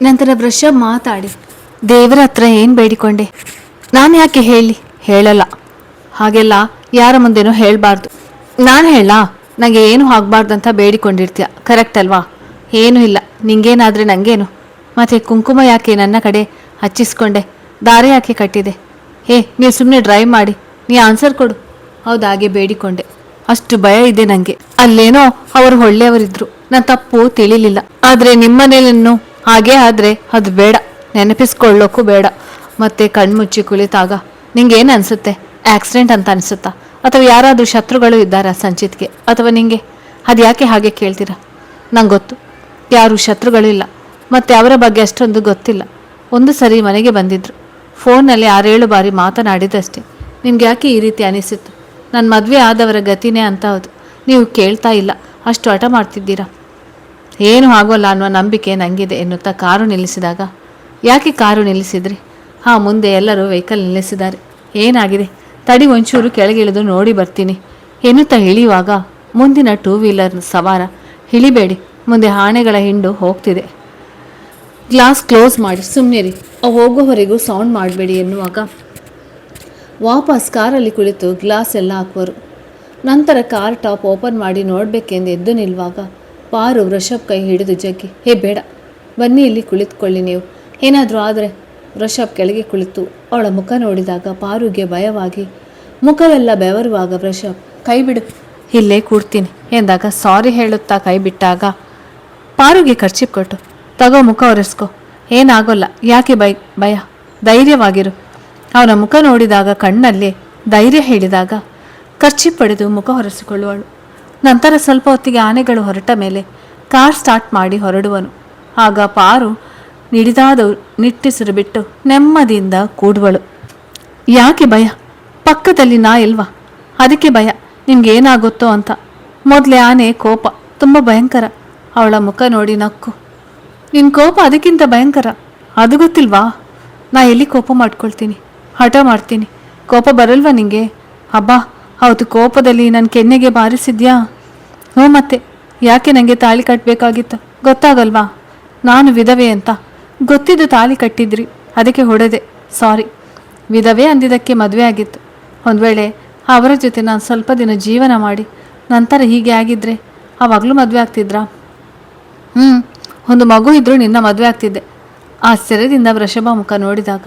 ನಂತರ ವೃಷಭ್ ಮಾತಾಡಿ, ದೇವರ ಹತ್ರ ಏನು ಬೇಡಿಕೊಂಡೆ? ನಾನು ಯಾಕೆ ಹೇಳಲ್ಲ. ಹಾಗೆಲ್ಲ ಯಾರ ಮುಂದೆನೂ ಹೇಳಬಾರ್ದು. ನಾನು ಹೇಳ ನನಗೆ ಏನು ಆಗಬಾರ್ದು ಅಂತ ಬೇಡಿಕೊಂಡಿರ್ತೀಯ, ಕರೆಕ್ಟ್ ಅಲ್ವಾ? ಏನೂ ಇಲ್ಲ, ನಿಂಗೇನಾದರೆ ನನಗೇನು? ಮತ್ತು ಕುಂಕುಮ ಯಾಕೆ ನನ್ನ ಕಡೆ ಹಚ್ಚಿಸ್ಕೊಂಡೆ? ದಾರಿ ಯಾಕೆ ಕಟ್ಟಿದೆ? ನೀವು ಸುಮ್ಮನೆ ಡ್ರೈವ್ ಮಾಡಿ, ನೀ ಆನ್ಸರ್ ಕೊಡು. ಹೌದು, ಹಾಗೆ ಬೇಡಿಕೊಂಡೆ. ಅಷ್ಟು ಭಯ ಇದೆ ನನಗೆ. ಅಲ್ಲೇನೋ ಅವರು ಒಳ್ಳೆಯವರಿದ್ರು, ನಾನು ತಪ್ಪು ತಿಳಿಲಿಲ್ಲ. ಆದರೆ ನಿಮ್ಮನೇಲನ್ನು ಹಾಗೇ ಆದರೆ ಅದು ಬೇಡ, ನೆನಪಿಸ್ಕೊಳ್ಳೋಕ್ಕೂ ಬೇಡ. ಮತ್ತೆ ಕಣ್ಮುಚ್ಚಿ ಕುಳಿತಾಗ ನಿಂಗೇನು ಅನಿಸುತ್ತೆ? ಆಕ್ಸಿಡೆಂಟ್ ಅಂತ ಅನಿಸುತ್ತಾ? ಅಥವಾ ಯಾರಾದರೂ ಶತ್ರುಗಳು ಇದ್ದಾರಾ ಸಂಚಿತ್ಗೆ, ಅಥವಾ ನಿಂಗೆ? ಅದು ಯಾಕೆ ಹಾಗೆ ಕೇಳ್ತೀರಾ? ನಂಗೆ ಗೊತ್ತು, ಯಾರು ಶತ್ರುಗಳು ಇಲ್ಲ. ಮತ್ತು ಅವರ ಬಗ್ಗೆ ಅಷ್ಟೊಂದು ಗೊತ್ತಿಲ್ಲ. ಒಂದು ಸರಿ ಮನೆಗೆ ಬಂದಿದ್ರು, ಫೋನ್ನಲ್ಲಿ 6-7 ಬಾರಿ ಮಾತನಾಡಿದಷ್ಟೇ. ನಿಮ್ಗೆ ಯಾಕೆ ಈ ರೀತಿ ಅನಿಸಿತ್ತು? ನನ್ನ ಮದುವೆ ಆದವರ ಗತಿನೇ ಅಂತ. ಹೌದು, ನೀವು ಕೇಳ್ತಾ ಇಲ್ಲ, ಅಷ್ಟು ಹಠ ಮಾಡ್ತಿದ್ದೀರಾ. ಏನು ಆಗೋಲ್ಲ ಅನ್ನುವ ನಂಬಿಕೆ ನನಗಿದೆ ಎನ್ನುತ್ತಾ ಕಾರು ನಿಲ್ಲಿಸಿದಾಗ, ಯಾಕೆ ಕಾರು ನಿಲ್ಲಿಸಿದ್ರಿ? ಮುಂದೆ ಎಲ್ಲರೂ ವೆಹಿಕಲ್ ನಿಲ್ಲಿಸಿದ್ದಾರೆ. ಏನಾಗಿದೆ? ತಡಿ, ಒಂಚೂರು ಕೆಳಗಿಳಿದು ನೋಡಿ ಬರ್ತೀನಿ ಎನ್ನುತ್ತಾ ಇಳಿಯುವಾಗ ಮುಂದಿನ 2 ವೀಲರ್ ಸವಾರ, ಇಳಿಬೇಡಿ, ಮುಂದೆ ಆನೆಗಳ ಹಿಂಡು ಹೋಗ್ತಿದೆ, ಗ್ಲಾಸ್ ಕ್ಲೋಸ್ ಮಾಡಿ ಸುಮ್ಮನಿರಿ, ಹೋಗೋವರೆಗೂ ಸೌಂಡ್ ಮಾಡಬೇಡಿ ಎನ್ನುವಾಗ ವಾಪಸ್ ಕಾರಲ್ಲಿ ಕುಳಿತು ಗ್ಲಾಸ್ ಎಲ್ಲ ಹಾಕುವರು. ನಂತರ ಕಾರ್ ಟಾಪ್ ಓಪನ್ ಮಾಡಿ ನೋಡಬೇಕೆಂದು ಎದ್ದು ನಿಲ್ಲುವಾಗ ಪಾರು ವೃಷಭ್ ಕೈ ಹಿಡಿದು ಜಗ್ಗಿ, ಬೇಡ, ಬನ್ನಿ, ಇಲ್ಲಿ ಕುಳಿತುಕೊಳ್ಳಿ, ನೀವು ಏನಾದರೂ ಆದರೆ. ವೃಷಭ್ ಕೆಳಗೆ ಕುಳಿತು ಅವಳ ಮುಖ ನೋಡಿದಾಗ ಪಾರುಗೆ ಭಯವಾಗಿ ಮುಖವೆಲ್ಲ ಬೆವರುವಾಗ ವೃಷಭ್, ಕೈ ಬಿಡು, ಇಲ್ಲೇ ಕೂಡ್ತೀನಿ ಎಂದಾಗ ಸಾರಿ ಹೇಳುತ್ತಾ ಕೈ ಬಿಟ್ಟಾಗ ಪಾರುಗೆ ಕರ್ಚಿಪ್ ಕೊಟ್ಟು, ತಗೋ, ಮುಖ ಒರೆಸ್ಕೊ, ಏನಾಗೋಲ್ಲ, ಯಾಕೆ ಭಯ, ಧೈರ್ಯವಾಗಿರು. ಅವನ ಮುಖ ನೋಡಿದಾಗ ಕಣ್ಣಲ್ಲಿ ಧೈರ್ಯ ಹೇಳಿದಾಗ ಕರ್ಚಿಪ್ ಪಡೆದು ಮುಖ ಹೊರೆಸಿಕೊಳ್ಳುವಳು. ನಂತರ ಸ್ವಲ್ಪ ಹೊತ್ತಿಗೆ ಆನೆಗಳು ಹೊರಟ ಮೇಲೆ ಕಾರ್ ಸ್ಟಾರ್ಟ್ ಮಾಡಿ ಹೊರಡುವನು. ಆಗ ಪಾರು ನಿಡಿದಾದವು ನಿಟ್ಟಿಸಿರು ಬಿಟ್ಟು ನೆಮ್ಮದಿಯಿಂದ ಕೂಡುವಳು. ಯಾಕೆ ಭಯ? ಪಕ್ಕದಲ್ಲಿ ನಾ ಇಲ್ವಾ? ಅದಕ್ಕೆ ಭಯ. ನಿಮ್ಗೇನಾಗುತ್ತೋ ಅಂತ. ಮೊದಲೇ ಆನೆ ಕೋಪ ತುಂಬ ಭಯಂಕರ. ಅವಳ ಮುಖ ನೋಡಿ ನಕ್ಕು, ನಿನ್ನ ಕೋಪ ಅದಕ್ಕಿಂತ ಭಯಂಕರ, ಅದು ಗೊತ್ತಿಲ್ವಾ? ನಾ ಎಲ್ಲಿ ಕೋಪ ಮಾಡ್ಕೊಳ್ತೀನಿ, ಹಠ ಮಾಡ್ತೀನಿ. ಕೋಪ ಬರಲ್ವಾ ನಿಂಗೆ? ಹಬ್ಬ, ಹೌದು, ಕೋಪದಲ್ಲಿ ನನ್ನ ಕೆನ್ನೆಗೆ ಬಾರಿಸಿದ್ಯಾ? ಮತ್ತೆ ಯಾಕೆ ನನಗೆ ತಾಳಿ ಕಟ್ಟಬೇಕಾಗಿತ್ತು? ಗೊತ್ತಾಗಲ್ವಾ ನಾನು ವಿಧವೆ ಅಂತ? ಗೊತ್ತಿದ್ದು ತಾಳಿ ಕಟ್ಟಿದ್ರಿ, ಅದಕ್ಕೆ ಹೊಡೆದೆ, ಸಾರಿ. ವಿಧವೆ ಅಂದಿದ್ದಕ್ಕೆ ಮದುವೆ ಆಗಿತ್ತು. ಒಂದು ವೇಳೆ ಅವರ ಜೊತೆ ನಾನು ಸ್ವಲ್ಪ ದಿನ ಜೀವನ ಮಾಡಿ ನಂತರ ಹೀಗೆ ಆಗಿದ್ರೆ ಆವಾಗಲೂ ಮದುವೆ ಆಗ್ತಿದ್ರಾ? ಒಂದು ಮಗು ಇದ್ದರೂ ನಿನ್ನ ಮದುವೆ ಆಗ್ತಿದ್ದೆ. ಆಶ್ಚರ್ಯದಿಂದ ವೃಷಭ ಮುಖ ನೋಡಿದಾಗ,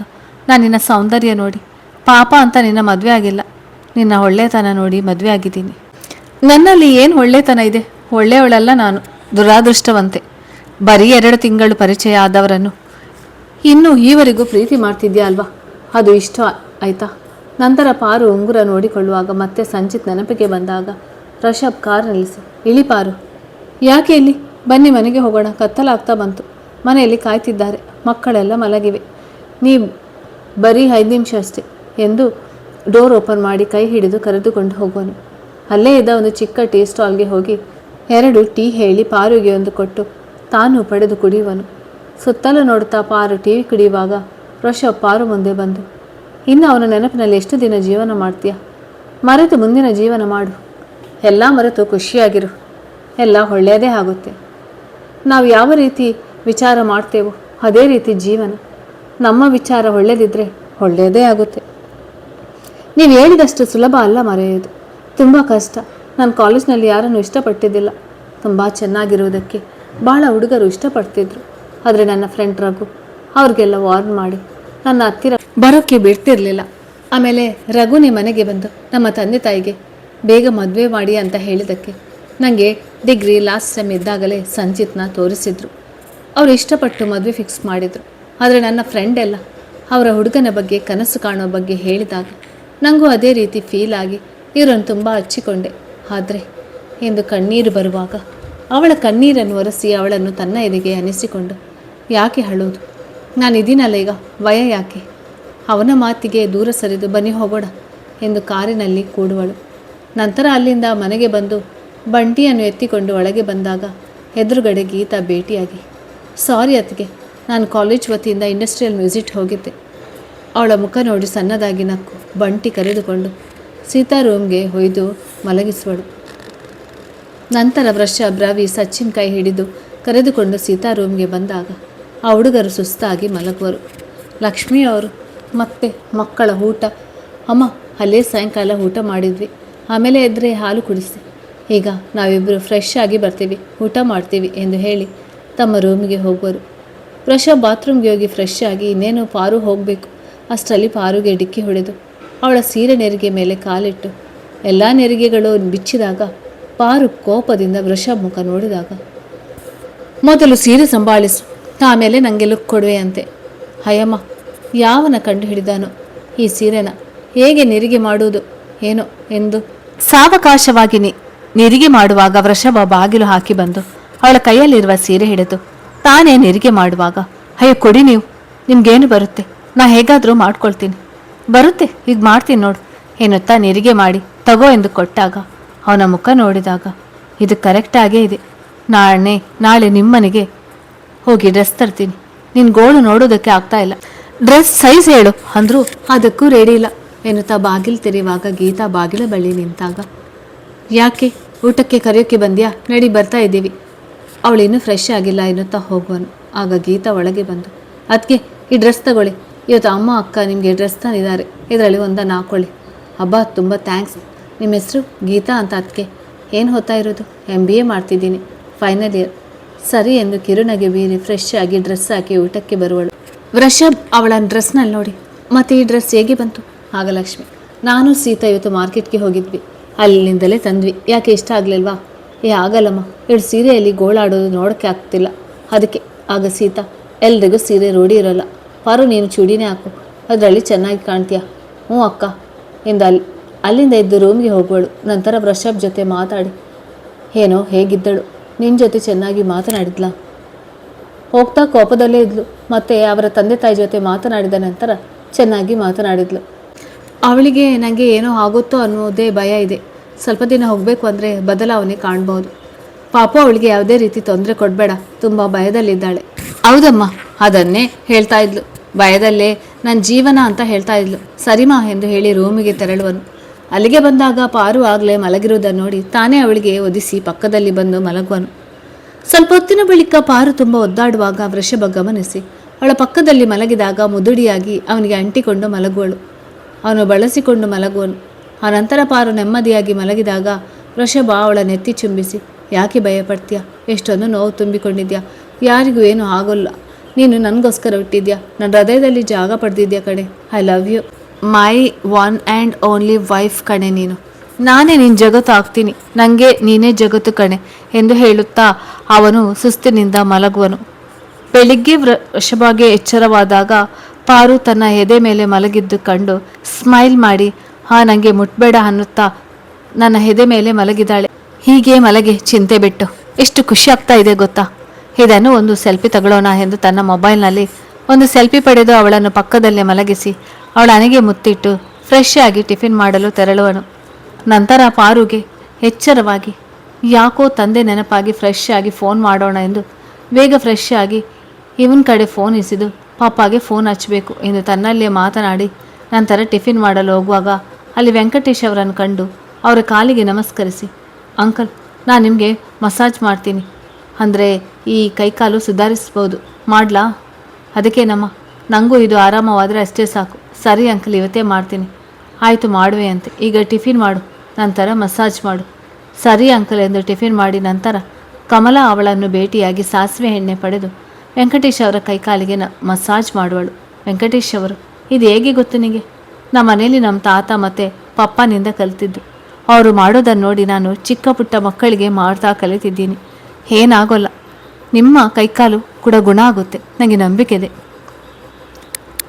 ನಾನು ನಿನ್ನ ಸೌಂದರ್ಯ ನೋಡಿ ಪಾಪ ಅಂತ ನಿನ್ನ ಮದುವೆ ಆಗಿಲ್ಲ, ನಿನ್ನ ಒಳ್ಳೆತನ ನೋಡಿ ಮದುವೆ ಆಗಿದ್ದೀನಿ. ನನ್ನಲ್ಲಿ ಏನು ಒಳ್ಳೆತನ ಇದೆ? ಒಳ್ಳೆಯವಳಲ್ಲ ನಾನು, ದುರಾದೃಷ್ಟವಂತೆ. ಬರೀ 2 ತಿಂಗಳು ಪರಿಚಯ ಆದವರನ್ನು ಇನ್ನೂ ಈವರೆಗೂ ಪ್ರೀತಿ ಮಾಡ್ತಿದ್ಯಾ ಅಲ್ವಾ? ಅದು ಇಷ್ಟ ಆಯ್ತಾ? ನಂತರ ಪಾರು ಉಂಗುರ ನೋಡಿಕೊಳ್ಳುವಾಗ ಮತ್ತೆ ಸಂಚಿತ್ ನೆನಪಿಗೆ ಬಂದಾಗ ವೃಷಭ್ ಕಾರ್ ನಿಲ್ಲಿಸಿ, ಇಳಿ ಪಾರು. ಯಾಕೆ ಇಲ್ಲಿ? ಬನ್ನಿ, ಮನೆಗೆ ಹೋಗೋಣ, ಕತ್ತಲಾಗ್ತಾ ಬಂತು. ಮನೆಯಲ್ಲಿ ಕಾಯ್ತಿದ್ದಾರೆ, ಮಕ್ಕಳೆಲ್ಲ ಮಲಗಿವೆ. ನೀವು ಬರೀ 5 ನಿಮಿಷ ಅಷ್ಟೇ ಎಂದು ಡೋರ್ ಓಪನ್ ಮಾಡಿ ಕೈ ಹಿಡಿದು ಕರೆದುಕೊಂಡು ಹೋಗುವನು. ಅಲ್ಲೇ ಇದ್ದ ಒಂದು ಚಿಕ್ಕ ಟೀ ಸ್ಟಾಲ್ಗೆ ಹೋಗಿ 2 ಟೀ ಹೇಳಿ ಪಾರುಗೆ ಒಂದು ಕೊಟ್ಟು ತಾನು ಪಡೆದು ಕುಡಿಯುವನು. ಸುತ್ತಲೂ ನೋಡುತ್ತಾ ಪಾರು ಟಿ ವಿ ಕುಡಿಯುವಾಗ ವೃಷಭ್ ಪಾರು ಮುಂದೆ ಬಂದು, ಇನ್ನು ಅವನ ನೆನಪಿನಲ್ಲಿ ಎಷ್ಟು ದಿನ ಜೀವನ ಮಾಡ್ತೀಯ? ಮರೆತು ಮುಂದಿನ ಜೀವನ ಮಾಡು. ಎಲ್ಲ ಮರೆತು ಖುಷಿಯಾಗಿರು, ಎಲ್ಲ ಒಳ್ಳೆಯದೇ ಆಗುತ್ತೆ. ನಾವು ಯಾವ ರೀತಿ ವಿಚಾರ ಮಾಡ್ತೇವೋ ಅದೇ ರೀತಿ ಜೀವನ. ನಮ್ಮ ವಿಚಾರ ಒಳ್ಳೆಯದಿದ್ದರೆ ಒಳ್ಳೆಯದೇ ಆಗುತ್ತೆ. ನೀವು ಹೇಳಿದಷ್ಟು ಸುಲಭ ಅಲ್ಲ ಮರೆಯೋದು, ತುಂಬ ಕಷ್ಟ. ನಾನು ಕಾಲೇಜ್ನಲ್ಲಿ ಯಾರನ್ನು ಇಷ್ಟಪಟ್ಟಿದ್ದಿಲ್ಲ. ತುಂಬ ಚೆನ್ನಾಗಿರುವುದಕ್ಕೆ ಭಾಳ ಹುಡುಗರು ಇಷ್ಟಪಡ್ತಿದ್ರು. ಆದರೆ ನನ್ನ ಫ್ರೆಂಡ್ ರಘು ಅವ್ರಿಗೆಲ್ಲ ವಾರ್ನ್ ಮಾಡಿ ನನ್ನ ಹತ್ತಿರ ಬರೋಕ್ಕೆ ಬಿಡ್ತಿರ್ಲಿಲ್ಲ. ಆಮೇಲೆ ರಘುನೇ ಮನೆಗೆ ಬಂದು ನಮ್ಮ ತಂದೆ ತಾಯಿಗೆ ಬೇಗ ಮದುವೆ ಮಾಡಿ ಅಂತ ಹೇಳಿದ್ದಕ್ಕೆ ನನಗೆ ಡಿಗ್ರಿ ಲಾಸ್ಟ್ ಸೆಮ್ ಇದ್ದಾಗಲೇ ಸಂಚಿತ್ನ ತೋರಿಸಿದ್ರು. ಅವರು ಇಷ್ಟಪಟ್ಟು ಮದುವೆ ಫಿಕ್ಸ್ ಮಾಡಿದರು. ಆದರೆ ನನ್ನ ಫ್ರೆಂಡ್ ಎಲ್ಲ ಅವರ ಹುಡುಗನ ಬಗ್ಗೆ ಕನಸು ಕಾಣೋ ಬಗ್ಗೆ ಹೇಳಿದಾಗ ನನಗೂ ಅದೇ ರೀತಿ ಫೀಲ್ ಆಗಿ ಇವರನ್ನು ತುಂಬ ಹಚ್ಚಿಕೊಂಡೆ. ಆದರೆ ಎಂದು ಕಣ್ಣೀರು ಬರುವಾಗ ಅವಳ ಕಣ್ಣೀರನ್ನು ಒರೆಸಿ ಅವಳನ್ನು ತನ್ನ ಎದೆಗೆ ಅನಿಸಿಕೊಂಡು, ಯಾಕೆ ಅಳೋದು, ನಾನು ಇದೀನಲ್ಲ ಈಗ, ಭಯ ಯಾಕೆ? ಅವನ ಮಾತಿಗೆ ದೂರ ಸರಿದು ಬನ್ನಿ ಹೋಗೋಣ ಎಂದು ಕಾರಿನಲ್ಲಿ ಕೂಡುವಳು. ನಂತರ ಅಲ್ಲಿಂದ ಮನೆಗೆ ಬಂದು ಬಂಟಿಯನ್ನು ಎತ್ತಿಕೊಂಡು ಒಳಗೆ ಬಂದಾಗ ಎದುರುಗಡೆ ಗೀತಾ ಭೇಟಿಯಾಗಿ, ಸಾರಿ ಅತ್ತಿಗೆ, ನಾನು ಕಾಲೇಜ್ ವತಿಯಿಂದ ಇಂಡಸ್ಟ್ರಿಯಲ್ ವಿಸಿಟ್ ಹೋಗಿದ್ದೆ. ಅವಳ ಮುಖ ನೋಡಿ ಸಣ್ಣದಾಗಿ ನಕ್ಕು ಬಂಟಿ ಕರೆದುಕೊಂಡು ಸೀತಾ ರೂಮ್ಗೆ ಒಯ್ದು ಮಲಗಿಸುವಳು. ನಂತರ ವೃಷಭ್ ರವಿ ಸಚಿನ್ ಕೈ ಹಿಡಿದು ಕರೆದುಕೊಂಡು ಸೀತಾ ರೂಮ್ಗೆ ಬಂದಾಗ ಆ ಹುಡುಗರು ಸುಸ್ತಾಗಿ ಮಲಗುವರು. ಲಕ್ಷ್ಮಿ ಅವರು ಮತ್ತೆ ಮಕ್ಕಳ ಊಟ. ಅಮ್ಮ ಅಲ್ಲೇ ಸಾಯಂಕಾಲ ಊಟ ಮಾಡಿದ್ವಿ, ಆಮೇಲೆ ಎದ್ರೆ ಹಾಲು ಕುಡಿಸಿ, ಈಗ ನಾವಿಬ್ಬರು ಫ್ರೆಶ್ ಆಗಿ ಬರ್ತೀವಿ, ಊಟ ಮಾಡ್ತೀವಿ ಎಂದು ಹೇಳಿ ತಮ್ಮ ರೂಮಿಗೆ ಹೋಗುವರು. ವೃಷಭ್ ಬಾತ್ರೂಮ್ಗೆ ಹೋಗಿ ಫ್ರೆಶ್ ಆಗಿ ಇನ್ನೇನು ಪಾರು ಹೋಗಬೇಕು. ಅಷ್ಟರಲ್ಲಿ ಪಾರುಗೆ ಡಿಕ್ಕಿ ಹೊಡೆದು ಅವಳ ಸೀರೆ ನೆರಿಗೆ ಮೇಲೆ ಕಾಲಿಟ್ಟು ಎಲ್ಲ ನೆರಿಗೆಗಳು ಬಿಚ್ಚಿದಾಗ ಪಾರು ಕೋಪದಿಂದ ವೃಷಭ್ ಮುಖ ನೋಡಿದಾಗ, ಮೊದಲು ಸೀರೆ ಸಂಭಾಳಿಸು, ಆಮೇಲೆ ನನಗೆ ಲುಕ್ ಕೊಡುವೆ ಅಂತೆ. ಹಯಮ್ಮ ಯಾವನ ಕಂಡು ಹಿಡಿದಾನೋ ಈ ಸೀರೆನ, ಹೇಗೆ ನೆರಿಗೆ ಮಾಡುವುದು ಏನೋ ಎಂದು ಸಾವಕಾಶವಾಗಿ ನೆರಿಗೆ ಮಾಡುವಾಗ ವೃಷಭ ಬಾಗಿಲು ಹಾಕಿ ಬಂದು ಅವಳ ಕೈಯಲ್ಲಿರುವ ಸೀರೆ ಹಿಡಿದು ತಾನೇ ನೆರಿಗೆ ಮಾಡುವಾಗ, ಅಯ್ಯೋ ಕೊಡಿ ನೀವು, ನಿಮ್ಗೇನು ಬರುತ್ತೆ, ನಾ ಹೇಗಾದರೂ ಮಾಡ್ಕೊಳ್ತೀನಿ, ಬರುತ್ತೆ ಈಗ ಮಾಡ್ತೀನಿ ನೋಡು ಎನ್ನುತ್ತಾ ನೆರಿಗೆ ಮಾಡಿ ತಗೋ ಎಂದು ಕೊಟ್ಟಾಗ ಅವನ ಮುಖ ನೋಡಿದಾಗ, ಇದು ಕರೆಕ್ಟಾಗೇ ಇದೆ, ನಾಳೆ ನಿಮ್ಮನೆಗೆ ಹೋಗಿ ಡ್ರೆಸ್ ತರ್ತೀನಿ, ನಿನ್ನ ಗೋಳು ನೋಡೋದಕ್ಕೆ ಆಗ್ತಾ ಇಲ್ಲ, ಡ್ರೆಸ್ ಸೈಜ್ ಹೇಳು ಅಂದರೂ ಅದಕ್ಕೂ ರೆಡಿ ಇಲ್ಲ ಎನ್ನುತ್ತಾ ಬಾಗಿಲು ತೆರೆಯುವಾಗ ಗೀತಾ ಬಾಗಿಲ ಬಳಿ ನಿಂತಾಗ, ಯಾಕೆ ಊಟಕ್ಕೆ ಕರೆಯೋಕ್ಕೆ ಬಂದ್ಯಾ, ನಡಿ ಬರ್ತಾ ಇದ್ದೀವಿ, ಅವಳಿನ್ನೂ ಫ್ರೆಶ್ ಆಗಿಲ್ಲ ಎನ್ನುತ್ತಾ ಹೋಗುವನು. ಆಗ ಗೀತಾ ಒಳಗೆ ಬಂದು, ಅದಕ್ಕೆ ಈ ಡ್ರೆಸ್ ತಗೊಳ್ಳಿ, ಇವತ್ತು ಅಮ್ಮ ಅಕ್ಕ ನಿಮಗೆ ಡ್ರೆಸ್ ತಂದಿದ್ದಾರೆ, ಇದರಲ್ಲಿ ಒಂದನ್ನು ಹಾಕ್ಕೊಳ್ಳಿ. ಹಬ್ಬ ತುಂಬ ಥ್ಯಾಂಕ್ಸ್, ನಿಮ್ಮ ಹೆಸರು ಗೀತಾ ಅಂತ ಅದಕ್ಕೆ, ಏನು ಓದ್ತಾ ಇರೋದು? MBA ಮಾಡ್ತಿದ್ದೀನಿ, ಫೈನಲ್ ಇಯರ್. ಸರಿ ಎಂದು ಕಿರುನಗೆ ಬೀರಿ ಫ್ರೆಶ್ ಆಗಿ ಡ್ರೆಸ್ ಹಾಕಿ ಊಟಕ್ಕೆ ಬರುವಳು. ವೃಷಭ್ ಅವಳ ಡ್ರೆಸ್ನಲ್ಲಿ ನೋಡಿ, ಮತ್ತು ಈ ಡ್ರೆಸ್ ಹೇಗೆ ಬಂತು? ಆಗ ಲಕ್ಷ್ಮಿ, ನಾನು ಸೀತಾ ಇವತ್ತು ಮಾರ್ಕೆಟ್ಗೆ ಹೋಗಿದ್ವಿ, ಅಲ್ಲಿಂದಲೇ ತಂದ್ವಿ, ಯಾಕೆ ಇಷ್ಟ ಆಗಲಿಲ್ವಾ? ಆಗಲ್ಲಮ್ಮ, ಎರಡು ಸೀರೆಯಲ್ಲಿ ಗೋಳಾಡೋದು ನೋಡೋಕ್ಕೆ ಆಗ್ತಿಲ್ಲ, ಅದಕ್ಕೆ. ಆಗ ಸೀತಾ, ಎಲ್ರಿಗೂ ಸೀರೆ ರೂಢಿ ಇರೋಲ್ಲ, ಪಾರು ನೀನು ಚೂಡಿನೇ ಹಾಕು, ಅದರಲ್ಲಿ ಚೆನ್ನಾಗಿ ಕಾಣ್ತೀಯ. ಹ್ಞೂ ಅಕ್ಕ ಎಂದು ಅಲ್ಲಿಂದ ಎದ್ದು ರೂಮ್ಗೆ ಹೋಗುವಳು. ನಂತರ ವೃಷಭ್ ಜೊತೆ ಮಾತಾಡಿ, ಏನೋ ಹೇಗಿದ್ದಳು, ನಿನ್ನ ಜೊತೆ ಚೆನ್ನಾಗಿ ಮಾತನಾಡಿದ್ಲಾ? ಹೋಗ್ತಾ ಕೋಪದಲ್ಲೇ ಇದ್ಲು, ಮತ್ತು ಅವರ ತಂದೆ ತಾಯಿ ಜೊತೆ ಮಾತನಾಡಿದ ನಂತರ ಚೆನ್ನಾಗಿ ಮಾತನಾಡಿದ್ಲು. ಅವಳಿಗೆ ನನಗೆ ಏನೋ ಆಗುತ್ತೋ ಅನ್ನೋದೇ ಭಯ ಇದೆ, ಸ್ವಲ್ಪ ದಿನ ಹೋಗಬೇಕು ಅಂದರೆ ಬದಲಾವಣೆ ಕಾಣ್ಬೋದು. ಪಾಪು ಅವಳಿಗೆ ಯಾವುದೇ ರೀತಿ ತೊಂದರೆ ಕೊಡಬೇಡ, ತುಂಬ ಭಯದಲ್ಲಿದ್ದಾಳೆ. ಹೌದಮ್ಮ, ಅದನ್ನೇ ಹೇಳ್ತಾ ಇದ್ಲು, ಭಯದಲ್ಲೇ ನನ್ನ ಜೀವನ ಅಂತ ಹೇಳ್ತಾ ಇದ್ಲು. ಸರಿಮಾ ಎಂದು ಹೇಳಿ ರೂಮಿಗೆ ತೆರಳುವನು. ಅಲ್ಲಿಗೆ ಬಂದಾಗ ಪಾರು ಆಗಲೇ ಮಲಗಿರುವುದನ್ನು ನೋಡಿ ತಾನೇ ಅವಳಿಗೆ ಒದಿಸಿ ಪಕ್ಕದಲ್ಲಿ ಬಂದು ಮಲಗುವನು. ಸ್ವಲ್ಪ ಹೊತ್ತಿನ ಬಳಿಕ ಪಾರು ತುಂಬ ಒದ್ದಾಡುವಾಗ ವೃಷಭ ಗಮನಿಸಿ ಅವಳ ಪಕ್ಕದಲ್ಲಿ ಮಲಗಿದಾಗ ಮುದುಡಿಯಾಗಿ ಅವನಿಗೆ ಅಂಟಿಕೊಂಡು ಮಲಗುವಳು. ಅವನು ಬಳಸಿಕೊಂಡು ಮಲಗುವನು. ಆನಂತರ ಪಾರು ನೆಮ್ಮದಿಯಾಗಿ ಮಲಗಿದಾಗ ವೃಷಭ ಅವಳ ನೆತ್ತಿ ಚುಂಬಿಸಿ, ಯಾಕೆ ಭಯಪಡ್ತೀಯಾ, ಎಷ್ಟೊಂದು ನೋವು ತುಂಬಿಕೊಂಡಿದ್ಯಾ, ಯಾರಿಗೂ ಏನೂ ಆಗೋಲ್ಲ, ನೀನು ನನಗೋಸ್ಕರ ಹುಟ್ಟಿದ್ಯಾ, ನನ್ನ ಹೃದಯದಲ್ಲಿ ಜಾಗ ಪಡೆದಿದ್ಯಾ ಕಣೆ, I love you, my one and only wife ಕಣೆ ನೀನು, ನಾನೇ ನಿನ್ನ ಜಗತ್ತು ಆಗ್ತೀನಿ, ನನಗೆ ನೀನೇ ಜಗತ್ತು ಕಣೆ ಎಂದು ಹೇಳುತ್ತಾ ಅವನು ಸುಸ್ತಿನಿಂದ ಮಲಗುವನು. ಬೆಳಿಗ್ಗೆ ವೃಷಭಗೆ ಎಚ್ಚರವಾದಾಗ ಪಾರು ತನ್ನ ಎದೆ ಮೇಲೆ ಮಲಗಿದ್ದು ಕಂಡು ಸ್ಮೈಲ್ ಮಾಡಿ, ನನಗೆ ಮುಟ್ಬೇಡ ಅನ್ನುತ್ತಾ ನನ್ನ ಎದೆ ಮೇಲೆ ಮಲಗಿದಾಳೆ, ಹೀಗೆ ಮಲಗಿ ಚಿಂತೆ ಬಿಟ್ಟು ಎಷ್ಟು ಖುಷಿ ಆಗ್ತಾ ಇದೆ ಗೊತ್ತಾ, ಇದನ್ನು ಒಂದು ಸೆಲ್ಫಿ ತಗೊಳ್ಳೋಣ ಎಂದು ತನ್ನ ಮೊಬೈಲ್ನಲ್ಲಿ ಒಂದು ಸೆಲ್ಫಿ ಪಡೆದು ಅವಳನ್ನು ಪಕ್ಕದಲ್ಲೇ ಮಲಗಿಸಿ ಅವಳ ಹಣೆಗೆ ಮುತ್ತಿಟ್ಟು ಫ್ರೆಶ್ ಆಗಿ ಟಿಫಿನ್ ಮಾಡಲು ತೆರಳುವನು. ನಂತರ ಪಾರುಗೆ ಎಚ್ಚರವಾಗಿ ಯಾಕೋ ತಂದೆ ನೆನಪಾಗಿ ಫ್ರೆಶ್ ಆಗಿ ಫೋನ್ ಮಾಡೋಣ ಎಂದು ಬೇಗ ಫ್ರೆಶ್ ಆಗಿ ಇವನ ಕಡೆ ಫೋನ್ ಇಸಿದು ಪಾಪಾಗೆ ಫೋನ್ ಹಚ್ಚಬೇಕು ಎಂದು ತನ್ನಲ್ಲೇ ಮಾತನಾಡಿ ನಂತರ ಟಿಫಿನ್ ಮಾಡಲು ಹೋಗುವಾಗ ಅಲ್ಲಿ ವೆಂಕಟೇಶ್ ಅವರನ್ನು ಕಂಡು ಅವರ ಕಾಲಿಗೆ ನಮಸ್ಕರಿಸಿ, ಅಂಕಲ್ ನಾನು ನಿಮಗೆ ಮಸಾಜ್ ಮಾಡ್ತೀನಿ, ಅಂದರೆ ಈ ಕೈಕಾಲು ಸುಧಾರಿಸ್ಬೋದು, ಮಾಡಲಾ? ಅದಕ್ಕೇನಮ್ಮ, ನನಗೂ ಇದು ಆರಾಮವಾದರೆ ಅಷ್ಟೇ ಸಾಕು. ಸರಿ ಅಂಕಲ್, ಇವತ್ತೇ ಮಾಡ್ತೀನಿ. ಆಯಿತು ಮಾಡುವೆ ಅಂತೆ, ಈಗ ಟಿಫಿನ್ ಮಾಡು, ನಂತರ ಮಸಾಜ್ ಮಾಡು. ಸರಿ ಅಂಕಲ್ ಎಂದು ಟಿಫಿನ್ ಮಾಡಿ ನಂತರ ಕಮಲಾ ಅವಳನ್ನು ಭೇಟಿಯಾಗಿ ಸಾಸಿವೆ ಎಣ್ಣೆ ಪಡೆದು ವೆಂಕಟೇಶ್ ಅವರ ಕೈಕಾಲಿಗೆ ಮಸಾಜ್ ಮಾಡುವಳು. ವೆಂಕಟೇಶ್ ಅವರು, ಇದು ಹೇಗೆ ಗೊತ್ತು ನಿಮಗೆ? ನಮ್ಮ ಮನೇಲಿ ನಮ್ಮ ತಾತ ಮತ್ತು ಪಪ್ಪನಿಂದ ಕಲಿತಿದ್ದು, ಅವರು ಮಾಡೋದನ್ನು ನೋಡಿ ನಾನು ಚಿಕ್ಕ ಪುಟ್ಟ ಮಕ್ಕಳಿಗೆ ಮಾಡ್ತಾ ಕಲಿತಿದ್ದೀನಿ, ಏನಾಗೋಲ್ಲ, ನಿಮ್ಮ ಕೈಕಾಲು ಕೂಡ ಗುಣ ಆಗುತ್ತೆ, ನನಗೆ ನಂಬಿಕೆ ಇದೆ.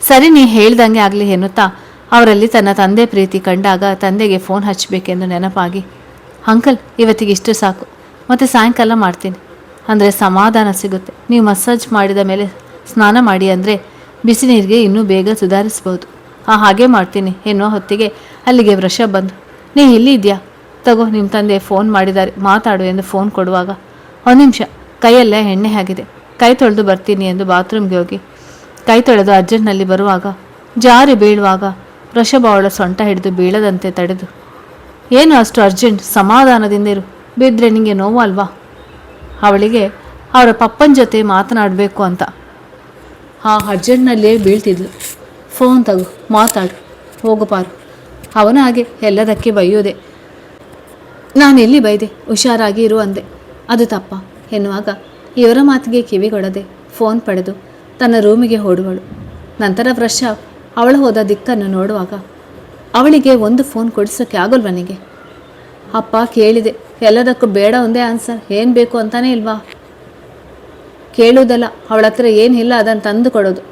ಸರಿ ನೀ ಹೇಳ್ದಂಗೆ ಆಗಲಿ ಎನ್ನುತ್ತಾ ಅವರಲ್ಲಿ ತನ್ನ ತಂದೆ ಪ್ರೀತಿ ಕಂಡಾಗ ತಂದೆಗೆ ಫೋನ್ ಹಚ್ಚಬೇಕೆಂದು ನೆನಪಾಗಿ, ಅಂಕಲ್ ಇವತ್ತಿಗೆ ಇಷ್ಟು ಸಾಕು, ಮತ್ತು ಸಾಯಂಕಾಲ ಮಾಡ್ತೀನಿ, ಅಂದರೆ ಸಮಾಧಾನ ಸಿಗುತ್ತೆ. ನೀವು ಮಸಾಜ್ ಮಾಡಿದ ಮೇಲೆ ಸ್ನಾನ ಮಾಡಿ, ಅಂದರೆ ಬಿಸಿ ನೀರಿಗೆ ಇನ್ನೂ ಬೇಗ ಸುಧಾರಿಸ್ಬೋದು. ಹಾಗೆ ಮಾಡ್ತೀನಿ ಎನ್ನುವ ಹೊತ್ತಿಗೆ ಅಲ್ಲಿಗೆ ವೃಷಭ್ ಬಂದು, ನೀ ಎಲ್ಲಿದ್ಯಾ, ತಗೋ ನಿಮ್ಮ ತಂದೆ ಫೋನ್ ಮಾಡಿದ್ದಾರೆ, ಮಾತಾಡು ಎಂದು ಫೋನ್ ಕೊಡುವಾಗ, ಒಂದು ನಿಮಿಷ, ಕೈಯಲ್ಲೇ ಎಣ್ಣೆ ಆಗಿದೆ, ಕೈ ತೊಳೆದು ಬರ್ತೀನಿ ಎಂದು ಬಾತ್ರೂಮ್ಗೆ ಹೋಗಿ ಕೈ ತೊಳೆದು ಅರ್ಜೆಂಟ್ನಲ್ಲಿ ಬರುವಾಗ ಜಾರಿ ಬೀಳುವಾಗ ವೃಷಭ ಅವಳ ಸೊಂಟ ಹಿಡಿದು ಬೀಳದಂತೆ ತಡೆದು, ಏನು ಅಷ್ಟು ಅರ್ಜೆಂಟ್, ಸಮಾಧಾನದಿಂದ ಇರು, ಬಿದ್ದರೆ ನಿಮಗೆ ನೋವು ಅಲ್ವಾ? ಅವಳಿಗೆ ಅವರ ಪಪ್ಪನ ಜೊತೆ ಮಾತನಾಡಬೇಕು ಅಂತ. ಆ ಅರ್ಜೆಂಟ್ನಲ್ಲೇ ಬೀಳ್ತಿದ್ಲು. ಫೋನ್ ತಗೋ, ಮಾತಾಡು, ಹೋಗು ಪಾರು. ಅವನ ಹಾಗೆ ಎಲ್ಲದಕ್ಕೆ ಬೈಯೋದೆ. ನಾನು ಎಲ್ಲಿ ಬೈದೆ, ಹುಷಾರಾಗಿ ಇರು ಅಂದೆ. ಅದು ತಪ್ಪ ಎನ್ನುವಾಗ ಇವರ ಮಾತಿಗೆ ಕಿವಿಗೊಡದೆ ಫೋನ್ ಪಡೆದು ತನ್ನ ರೂಮಿಗೆ ಓಡುವಳು. ನಂತರ ವರ್ಷ ಅವಳು ಹೋದ ದಿಕ್ಕನ್ನು ನೋಡುವಾಗ ಅವಳಿಗೆ ಒಂದು ಫೋನ್ ಕೊಡಿಸೋಕ್ಕೆ ಆಗೋಲ್ವನಿಗೆ? ಅಪ್ಪ ಕೇಳಿದೆ, ಎಲ್ಲದಕ್ಕೂ ಬೇಡ ಒಂದೇ ಆನ್ಸರ್, ಏನು ಬೇಕು ಅಂತಾನೇ ಇಲ್ವಾ? ಕೇಳುವುದಲ್ಲ, ಅವಳ ಹತ್ರ ಏನಿಲ್ಲ ಅದನ್ನು ತಂದು ಕೊಡೋದು.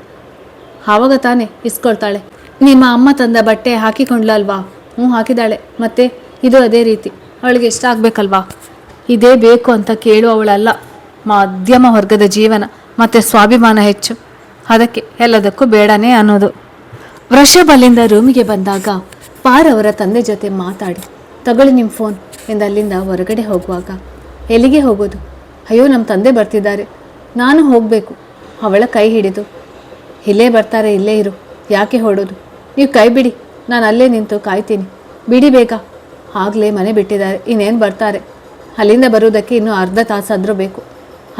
ಆವಾಗ ತಾನೇ ಇಸ್ಕೊಳ್ತಾಳೆ. ನಿಮ್ಮ ಅಮ್ಮ ತಂದ ಬಟ್ಟೆ ಹಾಕಿಕೊಂಡ್ಲಲ್ವಾ? ಹ್ಞೂ ಹಾಕಿದಾಳೆ. ಮತ್ತೆ ಇದು ಅದೇ ರೀತಿ, ಅವಳಿಗೆ ಇಷ್ಟ ಆಗಬೇಕಲ್ವಾ? ಇದೇ ಬೇಕು ಅಂತ ಕೇಳುವವಳಲ್ಲ. ಮಧ್ಯಮ ವರ್ಗದ ಜೀವನ ಮತ್ತು ಸ್ವಾಭಿಮಾನ ಹೆಚ್ಚು, ಅದಕ್ಕೆ ಎಲ್ಲದಕ್ಕೂ ಬೇಡನೇ ಅನ್ನೋದು. ವೃಷಭ್ ಅಲ್ಲಿಂದ ರೂಮಿಗೆ ಬಂದಾಗ ಪಾರ್ ಅವರ ತಂದೆ ಜೊತೆ ಮಾತಾಡಿ, ತಗೊಳ್ಳಿ ನಿಮ್ಮ ಫೋನ್ ಎಂದು ಅಲ್ಲಿಂದ ಹೊರಗಡೆ ಹೋಗುವಾಗ, ಎಲ್ಲಿಗೆ ಹೋಗೋದು? ಅಯ್ಯೋ, ನಮ್ಮ ತಂದೆ ಬರ್ತಿದ್ದಾರೆ, ನಾನು ಹೋಗಬೇಕು. ಅವಳ ಕೈ ಹಿಡಿದು, ಇಲ್ಲೇ ಬರ್ತಾರೆ, ಇಲ್ಲೇ ಇರು, ಯಾಕೆ ಹೊಡೋದು? ನೀವು ಕೈ ಬಿಡಿ, ನಾನು ಅಲ್ಲೇ ನಿಂತು ಕಾಯ್ತೀನಿ, ಬಿಡಿ ಬೇಗ. ಆಗಲೇ ಮನೆ ಬಿಟ್ಟಿದ್ದಾರೆ, ಇನ್ನೇನು ಬರ್ತಾರೆ. ಅಲ್ಲಿಂದ ಬರುವುದಕ್ಕೆ ಇನ್ನೂ ಅರ್ಧ ತಾಸಾದರೂ ಬೇಕು.